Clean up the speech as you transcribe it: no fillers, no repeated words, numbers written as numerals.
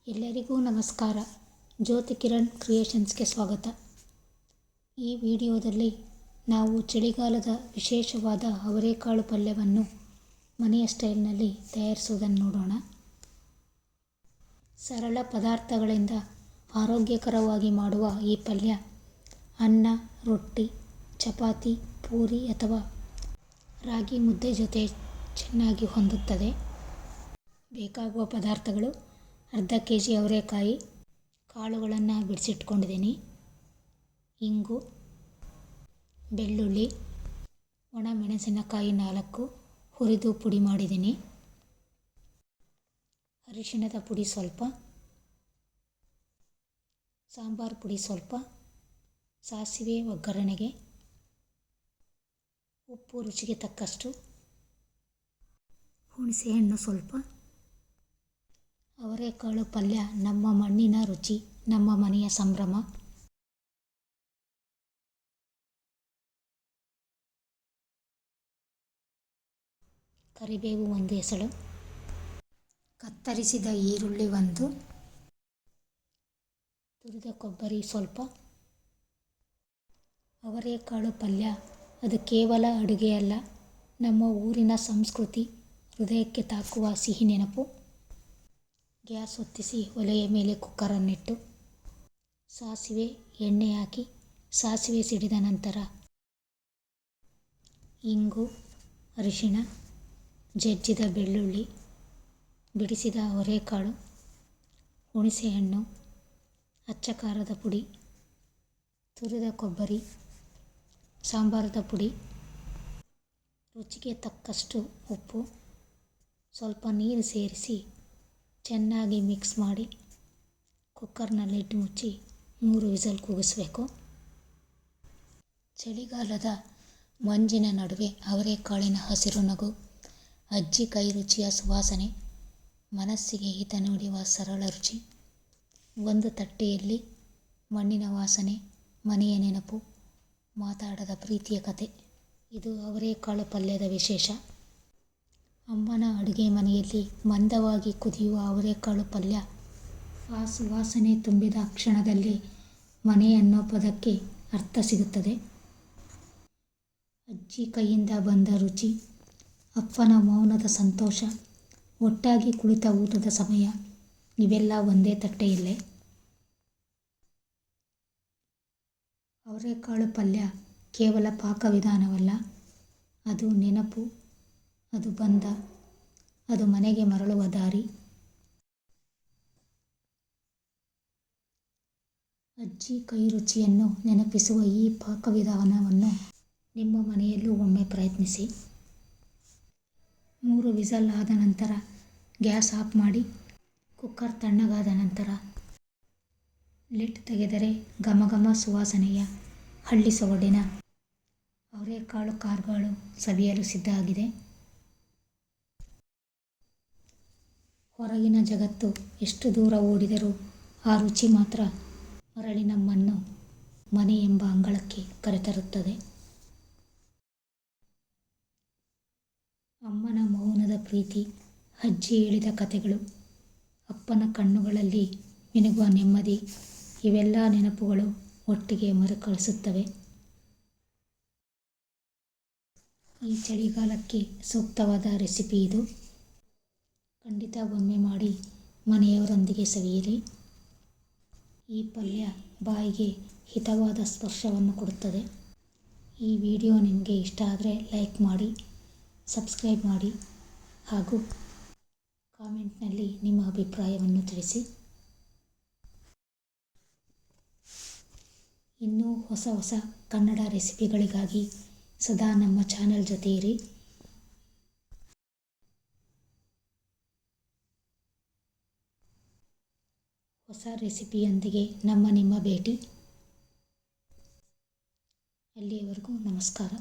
ಎಲ್ಲರಿಗೂ ನಮಸ್ಕಾರ. ಜ್ಯೋತಿ ಕಿರಣ್ ಕ್ರಿಯೇಷನ್ಸ್ಗೆ ಸ್ವಾಗತ. ಈ ವಿಡಿಯೋದಲ್ಲಿ ನಾವು ಚಳಿಗಾಲದ ವಿಶೇಷವಾದ ಅವರೆಕಾಳು ಪಲ್ಯವನ್ನು ಮನೆಯ ಸ್ಟೈಲ್ನಲ್ಲಿ ತಯಾರಿಸುವುದನ್ನು ನೋಡೋಣ. ಸರಳ ಪದಾರ್ಥಗಳಿಂದ ಆರೋಗ್ಯಕರವಾಗಿ ಮಾಡುವ ಈ ಪಲ್ಯ ಅನ್ನ, ರೊಟ್ಟಿ, ಚಪಾತಿ, ಪೂರಿ ಅಥವಾ ರಾಗಿ ಮುದ್ದೆ ಜೊತೆ ಚೆನ್ನಾಗಿ ಹೊಂದುತ್ತದೆ. ಬೇಕಾಗುವ ಪದಾರ್ಥಗಳು: ಅರ್ಧ kg ಅವರೆಕಾಯಿ, ಕಾಳುಗಳನ್ನು ಬಿಡಿಸಿಟ್ಕೊಂಡಿದ್ದೀನಿ, ಇಂಗು, ಬೆಳ್ಳುಳ್ಳಿ, ಒಣಮೆಣಸಿನಕಾಯಿ 4 ಹುರಿದು ಪುಡಿ ಮಾಡಿದ್ದೀನಿ, ಅರಿಶಿಣದ ಪುಡಿ ಸ್ವಲ್ಪ, ಸಾಂಬಾರು ಪುಡಿ ಸ್ವಲ್ಪ, ಸಾಸಿವೆ ಒಗ್ಗರಣೆಗೆ, ಉಪ್ಪು ರುಚಿಗೆ ತಕ್ಕಷ್ಟು, ಹುಣಸೆಹಣ್ಣು ಸ್ವಲ್ಪ. ಅವರೆಕಾಳು ಪಲ್ಯ ನಮ್ಮ ಮಣ್ಣಿನ ರುಚಿ, ನಮ್ಮ ಮನೆಯ ಸಂಭ್ರಮ. ಕರಿಬೇವು 1 ಎಸಳು, ಕತ್ತರಿಸಿದ ಈರುಳ್ಳಿ 1, ತುರಿದ ಕೊಬ್ಬರಿ ಸ್ವಲ್ಪ. ಅವರೆಕಾಳು ಪಲ್ಯ ಅದು ಕೇವಲ ಅಡುಗೆಯಲ್ಲ, ನಮ್ಮ ಊರಿನ ಸಂಸ್ಕೃತಿ, ಹೃದಯಕ್ಕೆ ತಾಕುವ ಸಿಹಿ ನೆನಪು. ಗ್ಯಾಸ್ ಹೊತ್ತಿಸಿ ಒಲೆಯ ಮೇಲೆ ಕುಕ್ಕರನ್ನಿಟ್ಟು ಸಾಸಿವೆ, ಎಣ್ಣೆ ಹಾಕಿ ಸಾಸಿವೆ ಸಿಡಿದ ನಂತರ ಇಂಗು, ಅರಿಶಿಣ, ಜಜ್ಜಿದ ಬೆಳ್ಳುಳ್ಳಿ, ಬಿಡಿಸಿದ ಅವರೆಕಾಳು, ಹುಣಸೆಹಣ್ಣು, ಅಚ್ಚ ಖಾರದ ಪುಡಿ, ತುರಿದ ಕೊಬ್ಬರಿ, ಸಾಂಬಾರದ ಪುಡಿ, ರುಚಿಗೆ ತಕ್ಕಷ್ಟು ಉಪ್ಪು, ಸ್ವಲ್ಪ ನೀರು ಸೇರಿಸಿ ಚೆನ್ನಾಗಿ ಮಿಕ್ಸ್ ಮಾಡಿ ಕುಕ್ಕರ್ನಲ್ಲಿಟ್ಟು ಮುಚ್ಚಿ 3 ವಿಸಲ್ ಕೂಗಿಸಬೇಕು. ಚಳಿಗಾಲದ ಮಂಜಿನ ನಡುವೆ ಅವರೆಕಾಳಿನ ಹಸಿರು ನಗು, ಅಜ್ಜಿ ಕೈ ರುಚಿಯ ಸುವಾಸನೆ, ಮನಸ್ಸಿಗೆ ಹಿತ ನೀಡುವ ಸರಳ ರುಚಿ. ಒಂದು ತಟ್ಟೆಯಲ್ಲಿ ಮಣ್ಣಿನ ವಾಸನೆ, ಮನೆಯ ನೆನಪು, ಮಾತಾಡದ ಪ್ರೀತಿಯ ಕತೆ. ಇದು ಅವರೆಕಾಳು ಪಲ್ಯದ ವಿಶೇಷ. ಅಮ್ಮನ ಅಡುಗೆ ಮನೆಯಲ್ಲಿ ಮಂದವಾಗಿ ಕುದಿಯುವ ಅವರೆಕಾಳು ಪಲ್ಯ, ಆ ಸುವಾಸನೆ ತುಂಬಿದ ಕ್ಷಣದಲ್ಲಿ ಮನೆ ಅನ್ನೋ ಪದಕ್ಕೆ ಅರ್ಥ ಸಿಗುತ್ತದೆ. ಅಜ್ಜಿ ಕೈಯಿಂದ ಬಂದ ರುಚಿ, ಅಪ್ಪನ ಮೌನದ ಸಂತೋಷ, ಒಟ್ಟಾಗಿ ಕುಳಿತ ಊಟದ ಸಮಯ, ಇವೆಲ್ಲ ಒಂದೇ ತಟ್ಟೆಯಲ್ಲೇ. ಅವರೆಕಾಳು ಪಲ್ಯ ಕೇವಲ ಪಾಕವಿಧಾನವಲ್ಲ, ಅದು ನೆನಪು, ಅದು ಬಂಧ, ಅದು ಮನೆಗೆ ಮರಳುವ ದಾರಿ. ಅಜ್ಜಿ ಕೈ ರುಚಿಯನ್ನು ನೆನಪಿಸುವ ಈ ಪಾಕವಿಧಾನವನ್ನು ನಿಮ್ಮ ಮನೆಯಲ್ಲೂ ಒಮ್ಮೆ ಪ್ರಯತ್ನಿಸಿ. 3 ವಿಸಲ್ ಆದ ನಂತರ ಗ್ಯಾಸ್ ಆಫ್ ಮಾಡಿ ಕುಕ್ಕರ್ ತಣ್ಣಗಾದ ನಂತರ ಲಿಡ್ ತೆಗೆದರೆ ಘಮಘಮ ಸುವಾಸನೆಯ ಹಳ್ಳಿ ಸೊಗಡಿನ ಅವರೆಕಾಳು ಕಾರ್ಗಳು ಸವಿಯಲು ಸಿದ್ಧ ಆಗಿದೆ. ಹೊರಗಿನ ಜಗತ್ತು ಎಷ್ಟು ದೂರ ಓಡಿದರೂ ಆ ರುಚಿ ಮಾತ್ರ ಮರಳಿ ನಮ್ಮನ್ನು ಮನೆ ಎಂಬ ಅಂಗಳಕ್ಕೆ ಕರೆತರುತ್ತದೆ. ಅಮ್ಮನ ಮೌನದ ಪ್ರೀತಿ, ಅಜ್ಜಿ ಹೇಳಿದ ಕಥೆಗಳು, ಅಪ್ಪನ ಕಣ್ಣುಗಳಲ್ಲಿ ಮಿನುಗುವ ನೆಮ್ಮದಿ, ಇವೆಲ್ಲ ನೆನಪುಗಳು ಒಟ್ಟಿಗೆ ಮರುಕಳಿಸುತ್ತವೆ. ಈ ಚಳಿಗಾಲಕ್ಕೆ ಸೂಕ್ತವಾದ ರೆಸಿಪಿ ಇದು. ಖಂಡಿತ ಒಮ್ಮೆ ಮಾಡಿ ಮನೆಯವರೊಂದಿಗೆ ಸವಿಯಿರಿ. ಈ ಪಲ್ಯ ಬಾಯಿಗೆ ಹಿತವಾದ ಸ್ಪರ್ಶವನ್ನು ಕೊಡುತ್ತದೆ. ಈ ವಿಡಿಯೋ ನಿಮಗೆ ಇಷ್ಟ ಆದರೆ ಲೈಕ್ ಮಾಡಿ, ಸಬ್ಸ್ಕ್ರೈಬ್ ಮಾಡಿ ಹಾಗೂ ಕಾಮೆಂಟ್ನಲ್ಲಿ ನಿಮ್ಮ ಅಭಿಪ್ರಾಯವನ್ನು ತಿಳಿಸಿ. ಇನ್ನೂ ಹೊಸ ಕನ್ನಡ ರೆಸಿಪಿಗಳಿಗಾಗಿ ಸದಾ ನಮ್ಮ ಚಾನೆಲ್ ಜೊತೆ ಇರಿ. ಹೊಸ ರೆಸಿಪಿಯೊಂದಿಗೆ ನಿಮ್ಮ ಭೇಟಿ. ಅಲ್ಲಿಯವರೆಗೂ ನಮಸ್ಕಾರ.